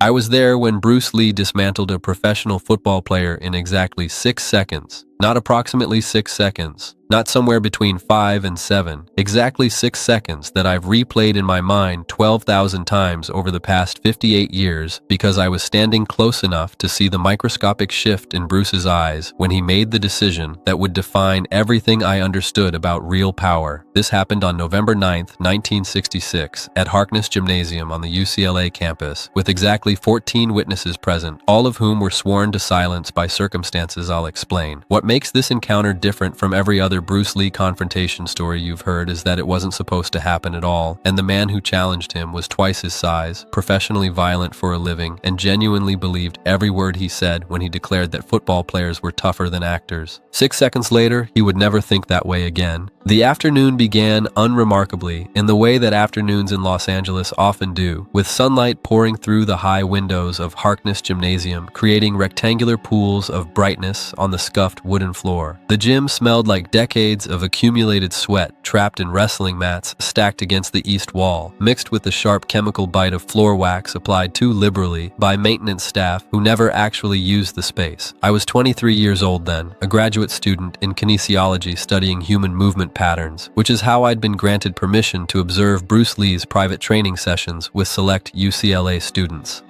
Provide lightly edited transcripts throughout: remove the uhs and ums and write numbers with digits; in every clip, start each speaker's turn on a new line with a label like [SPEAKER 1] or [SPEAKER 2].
[SPEAKER 1] I was there when Bruce Lee dismantled a professional football player in exactly 6 seconds. Not approximately 6 seconds. Not somewhere between 5 and 7. Exactly 6 seconds that I've replayed in my mind 12,000 times over the past 58 years because I was standing close enough to see the microscopic shift in Bruce's eyes when he made the decision that would define everything I understood about real power. This happened on November 9th, 1966, at Harkness Gymnasium on the UCLA campus, with exactly 14 witnesses present, all of whom were sworn to silence by circumstances I'll explain. What makes this encounter different from every other Bruce Lee confrontation story you've heard is that it wasn't supposed to happen at all, and the man who challenged him was twice his size, professionally violent for a living, and genuinely believed every word he said when he declared that football players were tougher than actors. 6 seconds later, he would never think that way again. The afternoon began unremarkably in the way that afternoons in Los Angeles often do, with sunlight pouring through the high windows of Harkness Gymnasium, creating rectangular pools of brightness on the scuffed wooden floor. The gym smelled like decades of accumulated sweat trapped in wrestling mats stacked against the east wall, mixed with the sharp chemical bite of floor wax applied too liberally by maintenance staff who never actually used the space. I was 23 years old then, a graduate student in kinesiology studying human movement patterns, which is how I'd been granted permission to observe Bruce Lee's private training sessions with select UCLA students.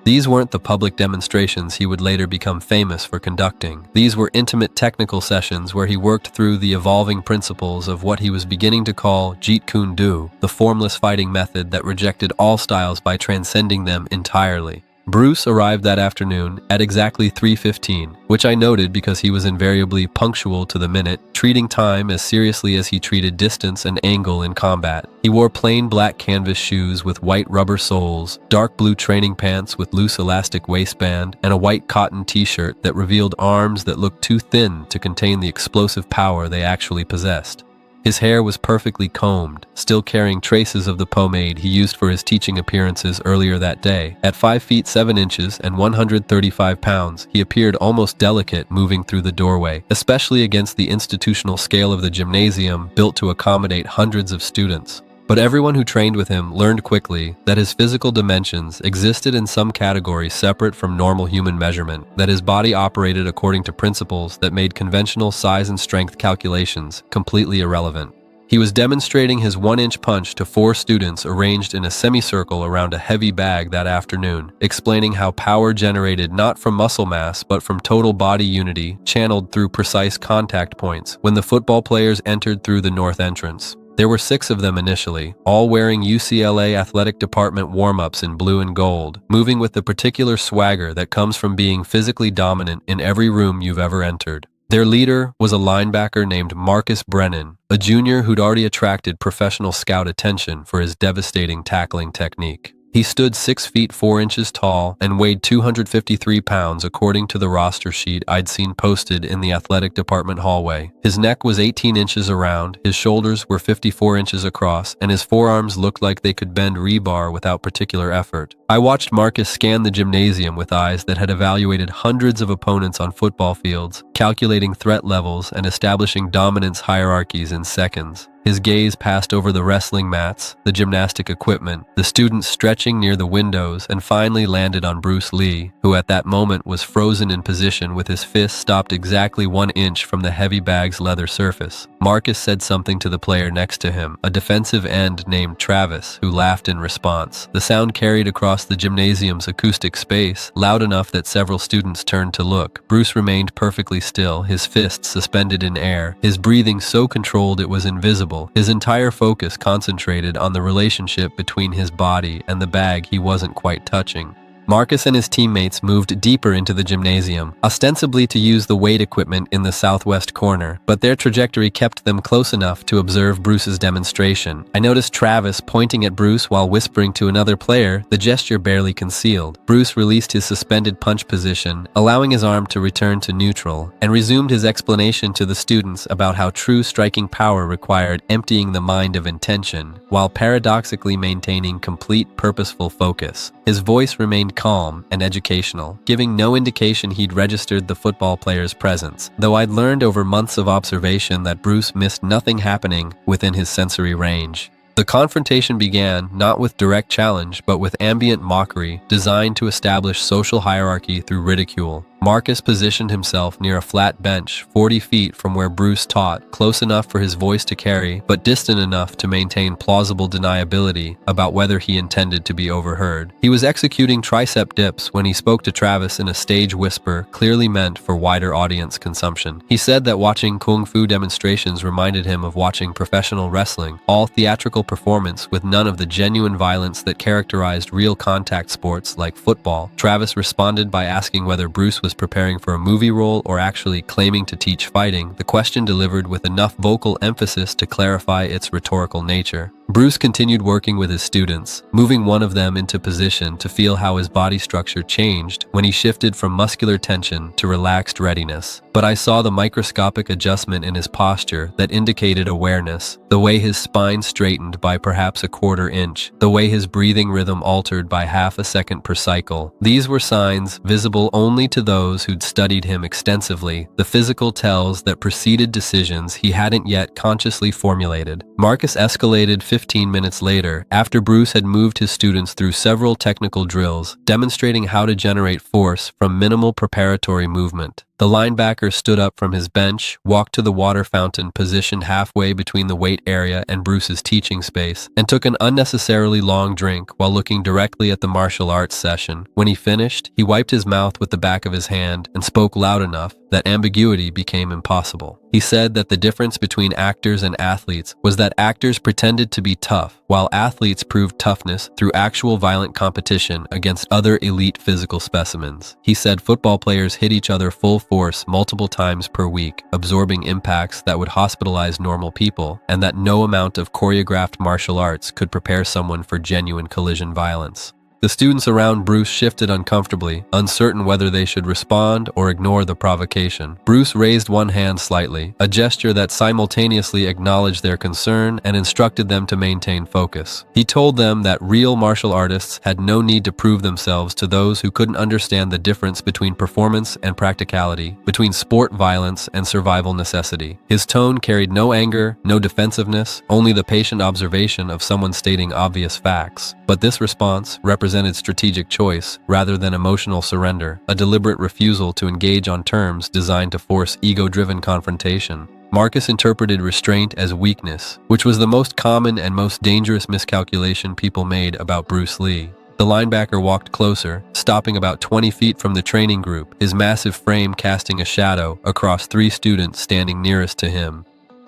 [SPEAKER 1] These weren't the public demonstrations he would later become famous for conducting. These were intimate technical sessions where he worked through the evolving principles of what he was beginning to call Jeet Kune Do, the formless fighting method that rejected all styles by transcending them entirely. Bruce arrived that afternoon at exactly 3:15, which I noted because he was invariably punctual to the minute, treating time as seriously as he treated distance and angle in combat. He wore plain black canvas shoes with white rubber soles, dark blue training pants with loose elastic waistband, and a white cotton t-shirt that revealed arms that looked too thin to contain the explosive power they actually possessed. His hair was perfectly combed, still carrying traces of the pomade he used for his teaching appearances earlier that day. At 5 feet 7 inches and 135 pounds, he appeared almost delicate moving through the doorway, especially against the institutional scale of the gymnasium built to accommodate hundreds of students. But everyone who trained with him learned quickly that his physical dimensions existed in some category separate from normal human measurement, that his body operated according to principles that made conventional size and strength calculations completely irrelevant. He was demonstrating his 1-inch punch to 4 students arranged in a semicircle around a heavy bag that afternoon, explaining how power generated not from muscle mass but from total body unity channeled through precise contact points when the football players entered through the north entrance. There were 6 of them initially, all wearing UCLA Athletic Department warm-ups in blue and gold, moving with the particular swagger that comes from being physically dominant in every room you've ever entered. Their leader was a linebacker named Marcus Brennan, a junior who'd already attracted professional scout attention for his devastating tackling technique. He stood 6 feet 4 inches tall and weighed 253 pounds according to the roster sheet I'd seen posted in the athletic department hallway. His neck was 18 inches around, his shoulders were 54 inches across, and his forearms looked like they could bend rebar without particular effort. I watched Marcus scan the gymnasium with eyes that had evaluated hundreds of opponents on football fields, calculating threat levels and establishing dominance hierarchies in seconds. His gaze passed over the wrestling mats, the gymnastic equipment, the students stretching near the windows, and finally landed on Bruce Lee, who at that moment was frozen in position with his fist stopped exactly 1 inch from the heavy bag's leather surface. Marcus said something to the player next to him, a defensive end named Travis, who laughed in response. The sound carried across the gymnasium's acoustic space, loud enough that several students turned to look. Bruce remained perfectly still, his fists suspended in air, his breathing so controlled it was invisible. His entire focus concentrated on the relationship between his body and the bag he wasn't quite touching. Marcus and his teammates moved deeper into the gymnasium, ostensibly to use the weight equipment in the southwest corner, but their trajectory kept them close enough to observe Bruce's demonstration. I noticed Travis pointing at Bruce while whispering to another player, the gesture barely concealed. Bruce released his suspended punch position, allowing his arm to return to neutral, and resumed his explanation to the students about how true striking power required emptying the mind of intention, while paradoxically maintaining complete purposeful focus. His voice remained calm and educational, giving no indication he'd registered the football player's presence, though I'd learned over months of observation that Bruce missed nothing happening within his sensory range. The confrontation began not with direct challenge, but with ambient mockery designed to establish social hierarchy through ridicule. Marcus positioned himself near a flat bench 40 feet from where Bruce taught, close enough for his voice to carry, but distant enough to maintain plausible deniability about whether he intended to be overheard. He was executing tricep dips when he spoke to Travis in a stage whisper clearly meant for wider audience consumption. He said that watching kung fu demonstrations reminded him of watching professional wrestling, all theatrical performance with none of the genuine violence that characterized real contact sports like football. Travis responded by asking whether Bruce was preparing for a movie role or actually claiming to teach fighting, the question delivered with enough vocal emphasis to clarify its rhetorical nature. Bruce continued working with his students, moving one of them into position to feel how his body structure changed when he shifted from muscular tension to relaxed readiness. But I saw the microscopic adjustment in his posture that indicated awareness, the way his spine straightened by perhaps a quarter inch, the way his breathing rhythm altered by half a second per cycle. These were signs visible only to those who'd studied him extensively, the physical tells that preceded decisions he hadn't yet consciously formulated. Marcus escalated 15 minutes later, after Bruce had moved his students through several technical drills, demonstrating how to generate force from minimal preparatory movement. The linebacker stood up from his bench, walked to the water fountain positioned halfway between the weight area and Bruce's teaching space, and took an unnecessarily long drink while looking directly at the martial arts session. When he finished, he wiped his mouth with the back of his hand and spoke loud enough that ambiguity became impossible. He said that the difference between actors and athletes was that actors pretended to be tough, while athletes proved toughness through actual violent competition against other elite physical specimens. He said football players hit each other full force multiple times per week, absorbing impacts that would hospitalize normal people, and that no amount of choreographed martial arts could prepare someone for genuine collision violence. The students around Bruce shifted uncomfortably, uncertain whether they should respond or ignore the provocation. Bruce raised one hand slightly, a gesture that simultaneously acknowledged their concern and instructed them to maintain focus. He told them that real martial artists had no need to prove themselves to those who couldn't understand the difference between performance and practicality, between sport violence and survival necessity. His tone carried no anger, no defensiveness, only the patient observation of someone stating obvious facts. But this response represented strategic choice rather than emotional surrender, a deliberate refusal to engage on terms designed to force ego-driven confrontation. Marcus interpreted restraint as weakness, which was the most common and most dangerous miscalculation people made about Bruce Lee. The linebacker walked closer, stopping about 20 feet from the training group, his massive frame casting a shadow across 3 students standing nearest to him.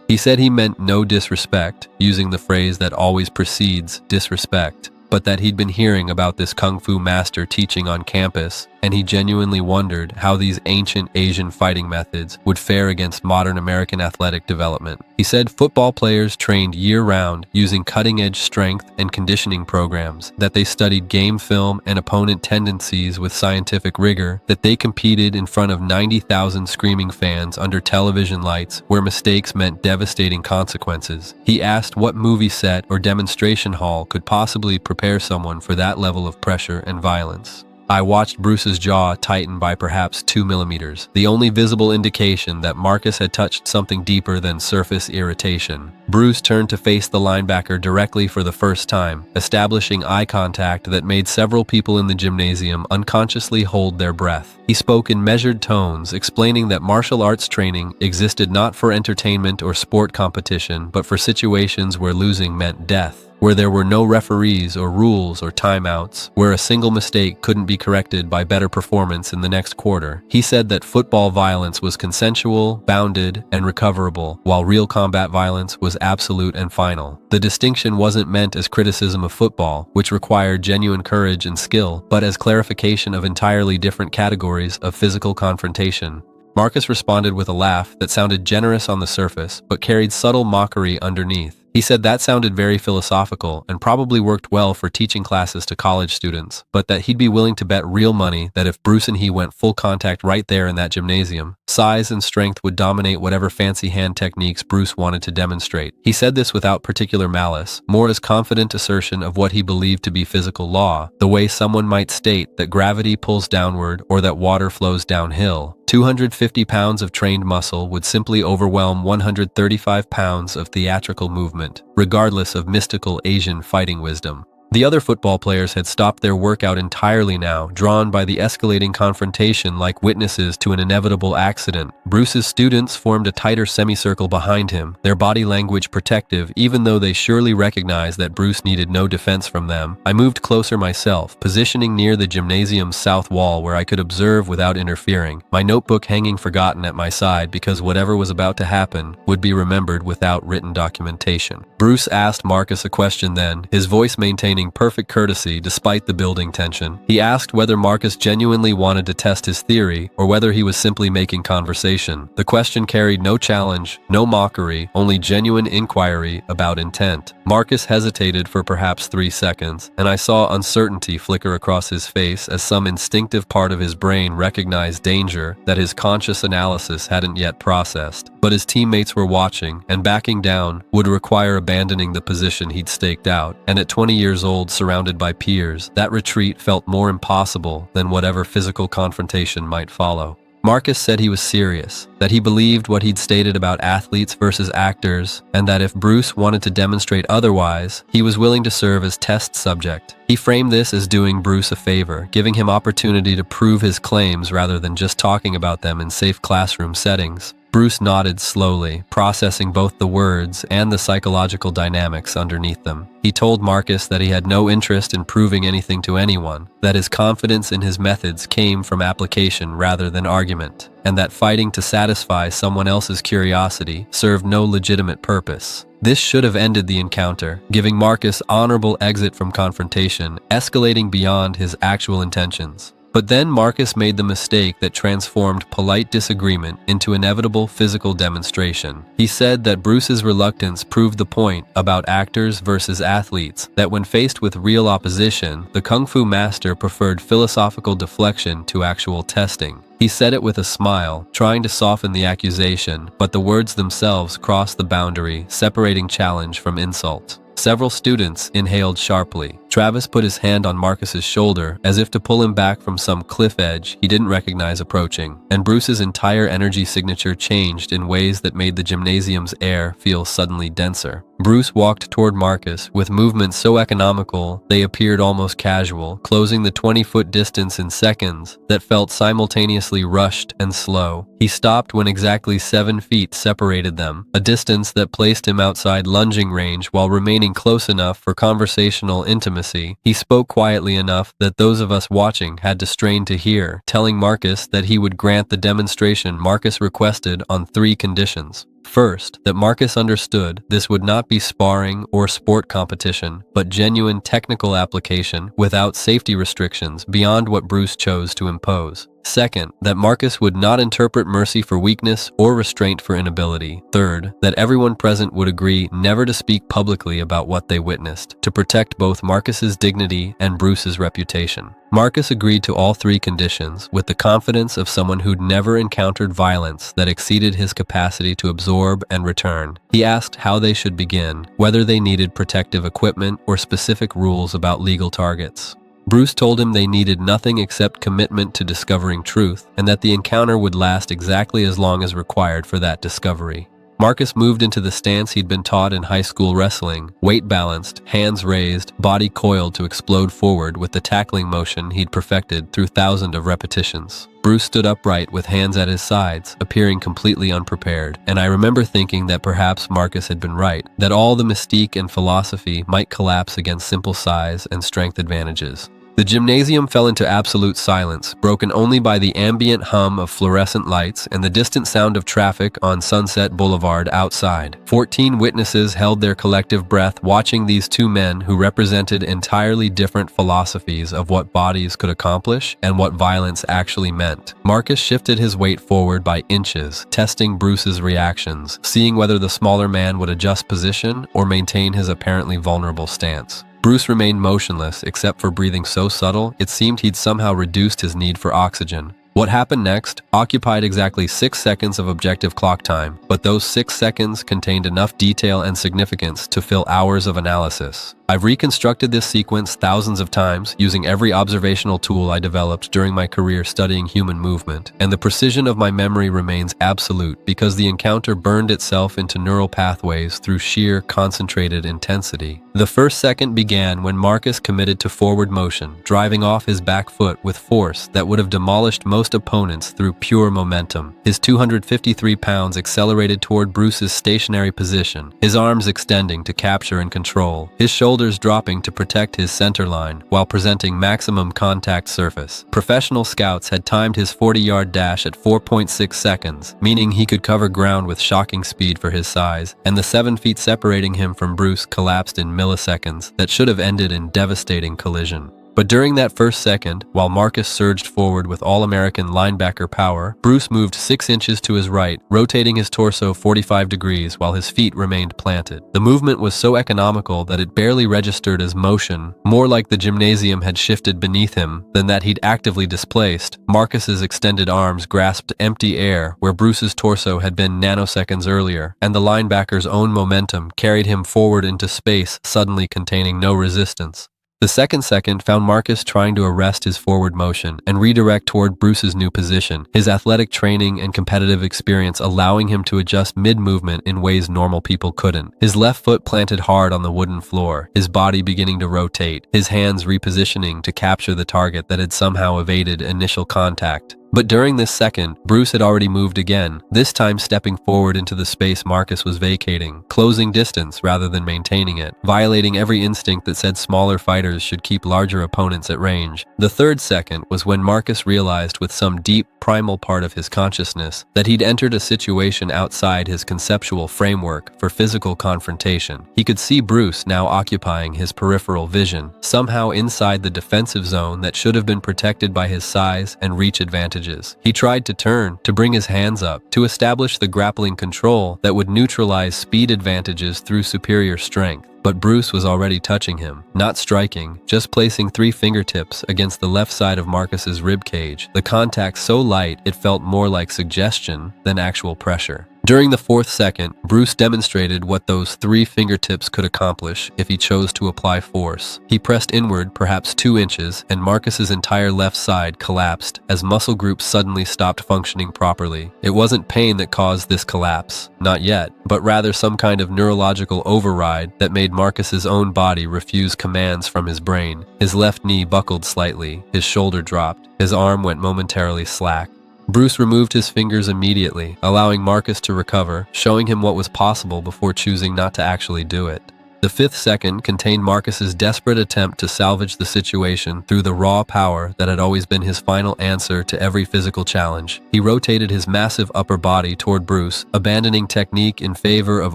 [SPEAKER 1] He said he meant no disrespect, using the phrase that always precedes disrespect, but that he'd been hearing about this kung fu master teaching on campus, and he genuinely wondered how these ancient Asian fighting methods would fare against modern American athletic development. He said football players trained year-round using cutting-edge strength and conditioning programs, that they studied game film and opponent tendencies with scientific rigor, that they competed in front of 90,000 screaming fans under television lights where mistakes meant devastating consequences. He asked what movie set or demonstration hall could possibly prepare someone for that level of pressure and violence. I watched Bruce's jaw tighten by perhaps 2 millimeters, the only visible indication that Marcus had touched something deeper than surface irritation. Bruce turned to face the linebacker directly for the first time, establishing eye contact that made several people in the gymnasium unconsciously hold their breath. He spoke in measured tones, explaining that martial arts training existed not for entertainment or sport competition, but for situations where losing meant death, where there were no referees or rules or timeouts, where a single mistake couldn't be corrected by better performance in the next quarter. He said that football violence was consensual, bounded, and recoverable, while real combat violence was absolute and final. The distinction wasn't meant as criticism of football, which required genuine courage and skill, but as clarification of entirely different categories of physical confrontation. Marcus responded with a laugh that sounded generous on the surface, but carried subtle mockery underneath. He said that sounded very philosophical and probably worked well for teaching classes to college students, but that he'd be willing to bet real money that if Bruce and he went full contact right there in that gymnasium, size and strength would dominate whatever fancy hand techniques Bruce wanted to demonstrate. He said this without particular malice, more as confident assertion of what he believed to be physical law, the way someone might state that gravity pulls downward or that water flows downhill. 250 pounds of trained muscle would simply overwhelm 135 pounds of theatrical movement, regardless of mystical Asian fighting wisdom. The other football players had stopped their workout entirely now, drawn by the escalating confrontation like witnesses to an inevitable accident. Bruce's students formed a tighter semicircle behind him, their body language protective even though they surely recognized that Bruce needed no defense from them. I moved closer myself, positioning near the gymnasium's south wall where I could observe without interfering, my notebook hanging forgotten at my side because whatever was about to happen would be remembered without written documentation. Bruce asked Marcus a question then, his voice maintaining perfect courtesy despite the building tension. He asked whether Marcus genuinely wanted to test his theory or whether he was simply making conversation. The question carried no challenge, no mockery, only genuine inquiry about intent. Marcus hesitated for perhaps 3 seconds, and I saw uncertainty flicker across his face as some instinctive part of his brain recognized danger that his conscious analysis hadn't yet processed. But his teammates were watching, and backing down would require abandoning the position he'd staked out, and at 20 years old, surrounded by peers, that retreat felt more impossible than whatever physical confrontation might follow. Marcus said he was serious, that he believed what he'd stated about athletes versus actors, and that if Bruce wanted to demonstrate otherwise, he was willing to serve as test subject. He framed this as doing Bruce a favor, giving him opportunity to prove his claims rather than just talking about them in safe classroom settings. Bruce nodded slowly, processing both the words and the psychological dynamics underneath them. He told Marcus that he had no interest in proving anything to anyone, that his confidence in his methods came from application rather than argument, and that fighting to satisfy someone else's curiosity served no legitimate purpose. This should have ended the encounter, giving Marcus honorable exit from confrontation, escalating beyond his actual intentions. But then Marcus made the mistake that transformed polite disagreement into inevitable physical demonstration. He said that Bruce's reluctance proved the point about actors versus athletes, that when faced with real opposition, the Kung Fu master preferred philosophical deflection to actual testing. He said it with a smile, trying to soften the accusation, but the words themselves crossed the boundary, separating challenge from insult. Several students inhaled sharply. Travis put his hand on Marcus's shoulder as if to pull him back from some cliff edge he didn't recognize approaching, and Bruce's entire energy signature changed in ways that made the gymnasium's air feel suddenly denser. Bruce walked toward Marcus with movements so economical they appeared almost casual, closing the 20-foot distance in seconds that felt simultaneously rushed and slow. He stopped when exactly 7 feet separated them, a distance that placed him outside lunging range while remaining close enough for conversational intimacy. He spoke quietly enough that those of us watching had to strain to hear, telling Marcus that he would grant the demonstration Marcus requested on 3 conditions. First, that Marcus understood this would not be sparring or sport competition, but genuine technical application without safety restrictions beyond what Bruce chose to impose. Second, that Marcus would not interpret mercy for weakness or restraint for inability. Third, that everyone present would agree never to speak publicly about what they witnessed, to protect both Marcus's dignity and Bruce's reputation. Marcus agreed to all 3 conditions with the confidence of someone who'd never encountered violence that exceeded his capacity to absorb and return. He asked how they should begin, whether they needed protective equipment or specific rules about legal targets. Bruce told him they needed nothing except commitment to discovering truth, and that the encounter would last exactly as long as required for that discovery. Marcus moved into the stance he'd been taught in high school wrestling, weight balanced, hands raised, body coiled to explode forward with the tackling motion he'd perfected through thousands of repetitions. Bruce stood upright with hands at his sides, appearing completely unprepared, and I remember thinking that perhaps Marcus had been right, that all the mystique and philosophy might collapse against simple size and strength advantages. The gymnasium fell into absolute silence, broken only by the ambient hum of fluorescent lights and the distant sound of traffic on Sunset Boulevard outside. 14 witnesses held their collective breath watching these 2 men who represented entirely different philosophies of what bodies could accomplish and what violence actually meant. Marcus shifted his weight forward by inches, testing Bruce's reactions, seeing whether the smaller man would adjust position or maintain his apparently vulnerable stance. Bruce remained motionless, except for breathing so subtle it seemed he'd somehow reduced his need for oxygen. What happened next occupied exactly 6 seconds of objective clock time, but those 6 seconds contained enough detail and significance to fill hours of analysis. I've reconstructed this sequence thousands of times using every observational tool I developed during my career studying human movement, and the precision of my memory remains absolute because the encounter burned itself into neural pathways through sheer concentrated intensity. The first second began when Marcus committed to forward motion, driving off his back foot with force that would have demolished most opponents through pure momentum. His 253 pounds accelerated toward Bruce's stationary position, his arms extending to capture and control, his shoulders dropping to protect his center line while presenting maximum contact surface. Professional scouts had timed his 40-yard dash at 4.6 seconds, meaning he could cover ground with shocking speed for his size, and the 7 feet separating him from Bruce collapsed in milliseconds that should have ended in devastating collision. But during that first second, while Marcus surged forward with all-American linebacker power, Bruce moved 6 inches to his right, rotating his torso 45 degrees while his feet remained planted. The movement was so economical that it barely registered as motion, more like the gymnasium had shifted beneath him than that he'd actively displaced. Marcus's extended arms grasped empty air where Bruce's torso had been nanoseconds earlier, and the linebacker's own momentum carried him forward into space, suddenly containing no resistance. The second second found Marcus trying to arrest his forward motion and redirect toward Bruce's new position, his athletic training and competitive experience allowing him to adjust mid-movement in ways normal people couldn't. His left foot planted hard on the wooden floor, his body beginning to rotate, his hands repositioning to capture the target that had somehow evaded initial contact. But during this second, Bruce had already moved again, this time stepping forward into the space Marcus was vacating, closing distance rather than maintaining it, violating every instinct that said smaller fighters should keep larger opponents at range. The third second was when Marcus realized with some deep, primal part of his consciousness that he'd entered a situation outside his conceptual framework for physical confrontation. He could see Bruce now occupying his peripheral vision, somehow inside the defensive zone that should have been protected by his size and reach advantages. He tried to turn, to bring his hands up, to establish the grappling control that would neutralize speed advantages through superior strength. But Bruce was already touching him, not striking, just placing 3 fingertips against the left side of Marcus's rib cage, the contact so light it felt more like suggestion than actual pressure. During the fourth second, Bruce demonstrated what those 3 fingertips could accomplish if he chose to apply force. He pressed inward perhaps 2 inches, and Marcus's entire left side collapsed as muscle groups suddenly stopped functioning properly. It wasn't pain that caused this collapse, not yet, but rather some kind of neurological override that made Marcus's own body refuse commands from his brain. His left knee buckled slightly, his shoulder dropped, his arm went momentarily slack. Bruce removed his fingers immediately, allowing Marcus to recover, showing him what was possible before choosing not to actually do it. The fifth second contained Marcus's desperate attempt to salvage the situation through the raw power that had always been his final answer to every physical challenge. He rotated his massive upper body toward Bruce, abandoning technique in favor of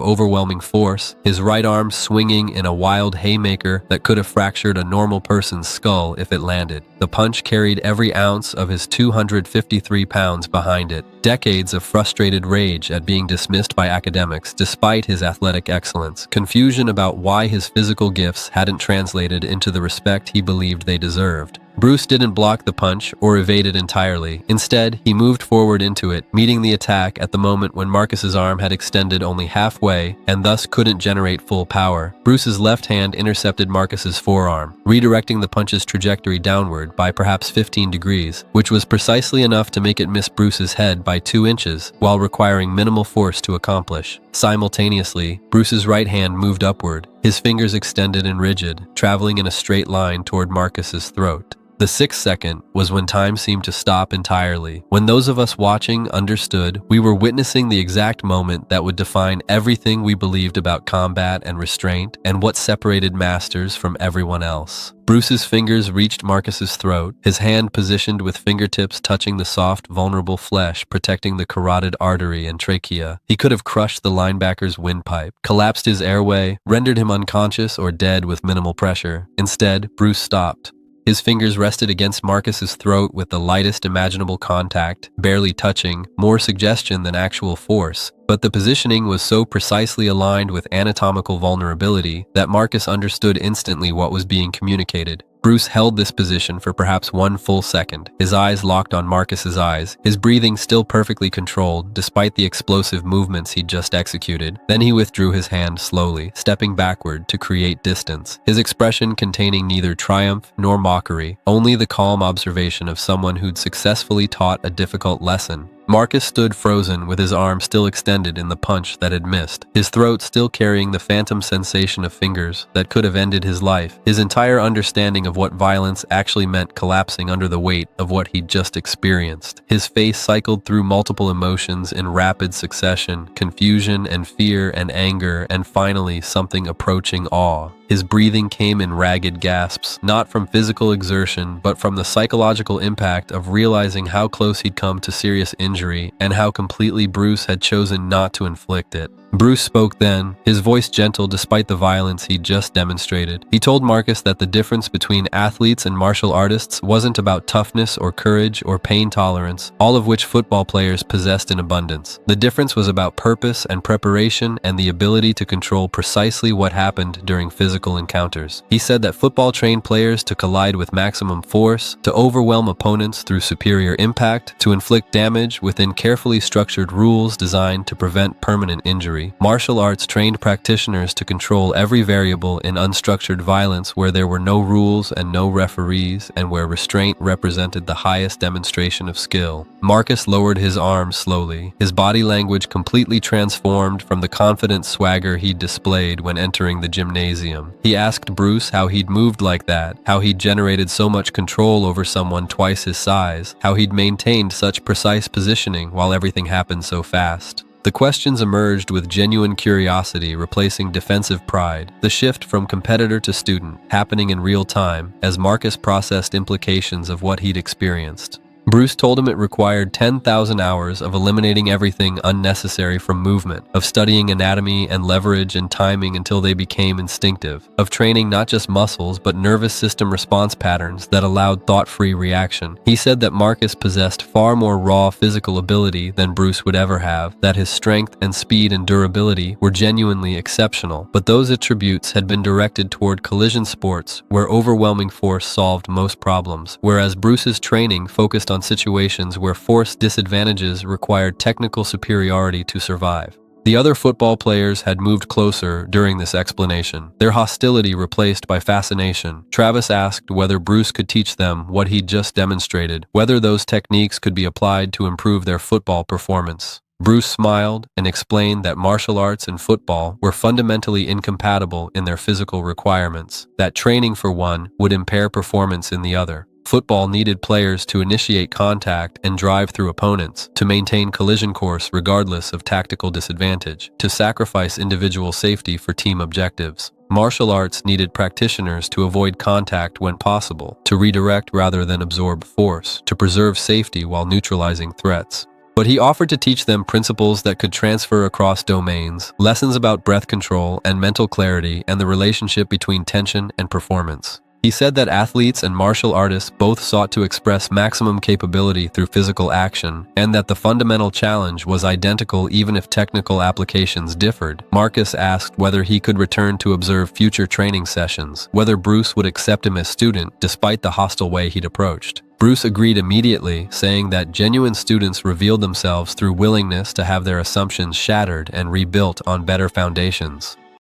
[SPEAKER 1] overwhelming force, his right arm swinging in a wild haymaker that could have fractured a normal person's skull if it landed. The punch carried every ounce of his 253 pounds behind it, decades of frustrated rage at being dismissed by academics despite his athletic excellence, confusion about why his physical gifts hadn't translated into the respect he believed they deserved. Bruce didn't block the punch or evade it entirely. Instead, he moved forward into it, meeting the attack at the moment when Marcus's arm had extended only halfway and thus couldn't generate full power. Bruce's left hand intercepted Marcus's forearm, redirecting the punch's trajectory downward by perhaps 15 degrees, which was precisely enough to make it miss Bruce's head by 2 inches, while requiring minimal force to accomplish. Simultaneously, Bruce's right hand moved upward, his fingers extended and rigid, traveling in a straight line toward Marcus's throat. The sixth second was when time seemed to stop entirely, when those of us watching understood we were witnessing the exact moment that would define everything we believed about combat and restraint and what separated masters from everyone else. Bruce's fingers reached Marcus's throat, his hand positioned with fingertips touching the soft, vulnerable flesh, protecting the carotid artery and trachea. He could have crushed the linebacker's windpipe, collapsed his airway, rendered him unconscious or dead with minimal pressure. Instead, Bruce stopped. His fingers rested against Marcus's throat with the lightest imaginable contact, barely touching, more suggestion than actual force. But the positioning was so precisely aligned with anatomical vulnerability that Marcus understood instantly what was being communicated. Bruce held this position for perhaps 1 full second, his eyes locked on Marcus's eyes, his breathing still perfectly controlled despite the explosive movements he'd just executed. Then he withdrew his hand slowly, stepping backward to create distance, his expression containing neither triumph nor mockery, only the calm observation of someone who'd successfully taught a difficult lesson. Marcus stood frozen with his arm still extended in the punch that had missed, his throat still carrying the phantom sensation of fingers that could have ended his life, his entire understanding of what violence actually meant collapsing under the weight of what he'd just experienced. His face cycled through multiple emotions in rapid succession, confusion and fear and anger, and finally something approaching awe. His breathing came in ragged gasps, not from physical exertion, but from the psychological impact of realizing how close he'd come to serious injury and how completely Bruce had chosen not to inflict it. Bruce spoke then, his voice gentle despite the violence he'd just demonstrated. He told Marcus that the difference between athletes and martial artists wasn't about toughness or courage or pain tolerance, all of which football players possessed in abundance. The difference was about purpose and preparation and the ability to control precisely what happened during physical encounters. He said that football trained players to collide with maximum force, to overwhelm opponents through superior impact, to inflict damage within carefully structured rules designed to prevent permanent injury. Martial arts trained practitioners to control every variable in unstructured violence where there were no rules and no referees, and where restraint represented the highest demonstration of skill. Marcus lowered his arms slowly, his body language completely transformed from the confident swagger he'd displayed when entering the gymnasium. He asked Bruce how he'd moved like that, how he'd generated so much control over someone twice his size, how he'd maintained such precise positioning while everything happened so fast. The questions emerged with genuine curiosity replacing defensive pride, the shift from competitor to student happening in real time as Marcus processed implications of what he'd experienced. Bruce told him it required 10,000 hours of eliminating everything unnecessary from movement, of studying anatomy and leverage and timing until they became instinctive, of training not just muscles but nervous system response patterns that allowed thought-free reaction. He said that Marcus possessed far more raw physical ability than Bruce would ever have, that his strength and speed and durability were genuinely exceptional, but those attributes had been directed toward collision sports where overwhelming force solved most problems, whereas Bruce's training focused on situations where force disadvantages required technical superiority to survive. The other football players had moved closer during this explanation, their hostility replaced by fascination. Travis asked whether Bruce could teach them what he'd just demonstrated, whether those techniques could be applied to improve their football performance. Bruce smiled and explained that martial arts and football were fundamentally incompatible in their physical requirements, that training for one would impair performance in the other. Football needed players to initiate contact and drive through opponents, to maintain collision course regardless of tactical disadvantage, to sacrifice individual safety for team objectives. Martial arts needed practitioners to avoid contact when possible, to redirect rather than absorb force, to preserve safety while neutralizing threats. But he offered to teach them principles that could transfer across domains, lessons about breath control and mental clarity and the relationship between tension and performance. He said that athletes and martial artists both sought to express maximum capability through physical action, and that the fundamental challenge was identical even if technical applications differed. Marcus asked whether he could return to observe future training sessions, whether Bruce would accept him as student despite the hostile way he'd approached. Bruce agreed immediately, saying that genuine students revealed themselves through willingness to have their assumptions shattered and rebuilt on better foundations.